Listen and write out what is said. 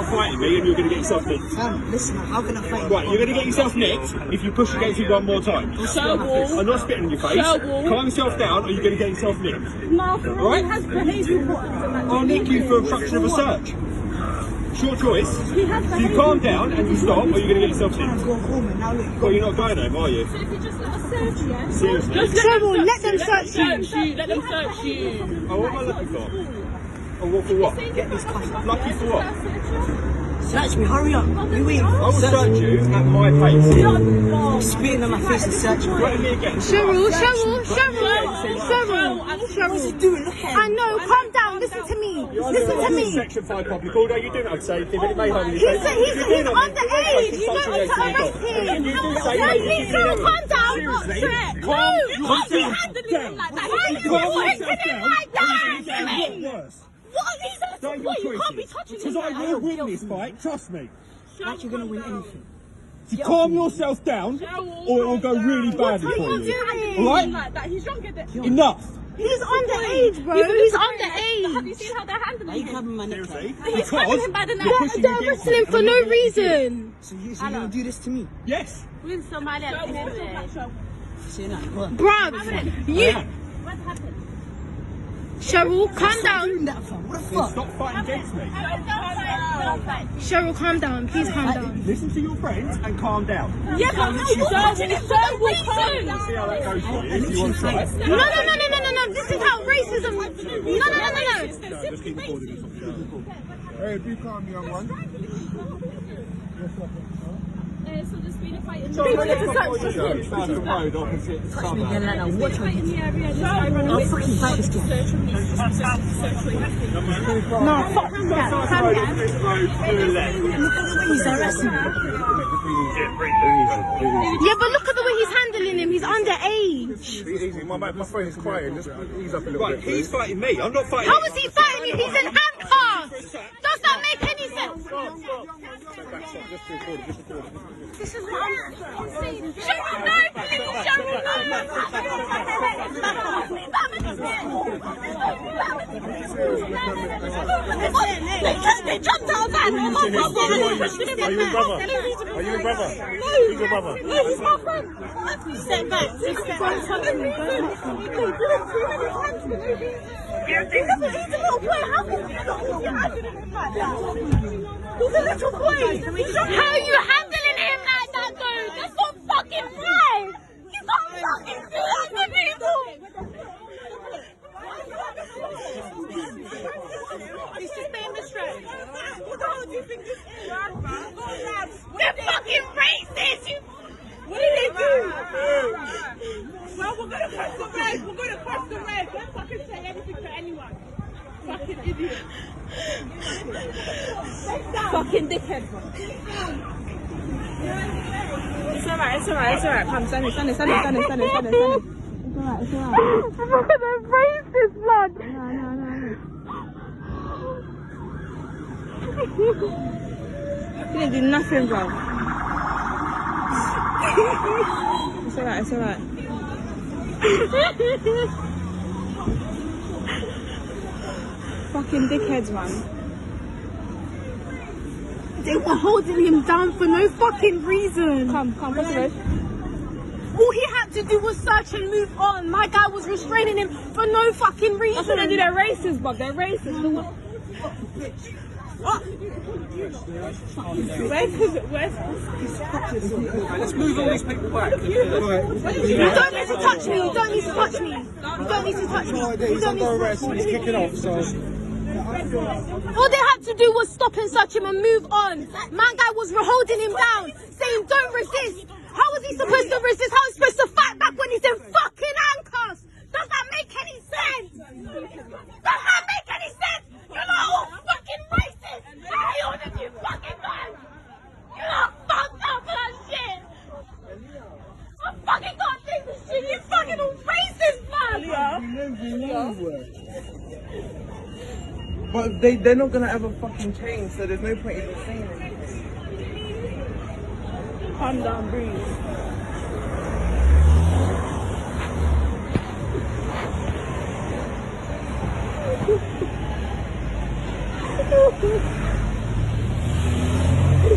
start fighting me and you're going to get yourself nicked. Listen, how can I fight? Right, you're going to get yourself nicked if you push against me one more time. I'm not spitting in your face. Calm yourself down or you're going to get yourself nicked. Alright? I'll nick you for obstruction of a search. Short choice. So you calm down and you stop or you're going to get yourself nicked. Well, you're not going home, are you? So if you just let us search you? Seriously? Cheryl, let them search you. Let them search you. Oh, what am I looking for? Oh, what for what? Get this cuff. Lucky for what? Search me, hurry up. You wait. I will search you at my pace. Spitting on my face and searching me. Threaten me again. Cheryl. What's he doing? Look at him. I know, calm down, listen to me. Listen to me. Section 5 public order, you do not say, but it may harm you. He's underage, you don't want to arrest him. No, please, Cheryl, calm down. Seriously? No, You can't be handling him like that. Why are you pointing him like that? What is that? Don't you can't be touching him. Because I will win this fight, trust me. Like you're going to win anything. So calm yourself down, or it will go really badly for you. Alright? Enough. He's underage, bro. He's underage. Have you seen how they're handling him? Seriously? He's grabbing him by the neck. They're arresting him for no reason. So you're going to do this to me? Yes. Wiil, Somali. Say that. Go on. Bruv, you... What happened? Cheryl, calm down. What the fuck? Stop fighting against me. Cheryl, calm down. Please calm down. Listen to your friends and calm down. Yeah, but you're touching it for no reason. See how that goes for you if you want to try. No. This is how racism... No. Just keep recording this. Hey, be calm, young one. So there's been a fight in the Found the road opposite Touch me again suburb. like that. Watch me. area. I'll fucking fight this kid. No, fuck that. Calm down. He's arresting me. Yeah, but look at the way he's handling him. He's underage. Easy, my friend is crying. Just ease up a little Right, bit. he's fighting me. I'm not fighting How is he fighting you? He's in handcuffs. Does that make any sense? Just record it. This is what I'm saying. Cheryl, no, please, Cheryl, They jumped out of that. Are you a brother? Are you a brother? No. Who's your brother? No, he's my friend. Step back. Step back. He's a little boy. How can you not be handling him like that? He's a little boy. How are you handling him like that, though? That's not fucking right. You can't fucking do that to people. He's just being distressed. What the hell do you think this is? They're fucking racist. What did they do? Well, we're gonna cross the red. We're gonna cross the red. Don't fucking say anything to anyone. Fucking idiot. fucking dickhead. It's alright. Come, stand it. It's alright. Look at the racist blood. No. He didn't do nothing, bro. It's alright. Fucking dickheads, man. They were holding him down for no fucking reason. Come, what's the rest? All he had to do was search and move on. My guy was restraining him for no fucking reason. That's what they do, they're racist, Bob. They're racist. Where's Let's move all these people back. You don't need to touch me. You don't need to touch me. He's under arrest. He's kicking off, so... All they had to do was stop and search him and move on. My guy was holding him down, saying don't resist. How was he supposed to resist? How was he supposed to fight back when he's in fucking handcuffs? Does that make any sense? You're not all fucking racist. All of you fucking man. You're not fucked up for that shit. I fucking can't take this shit. You fucking all racist, man. But they're not gonna ever fucking change, so there's no point even saying anything. calm down, breathe.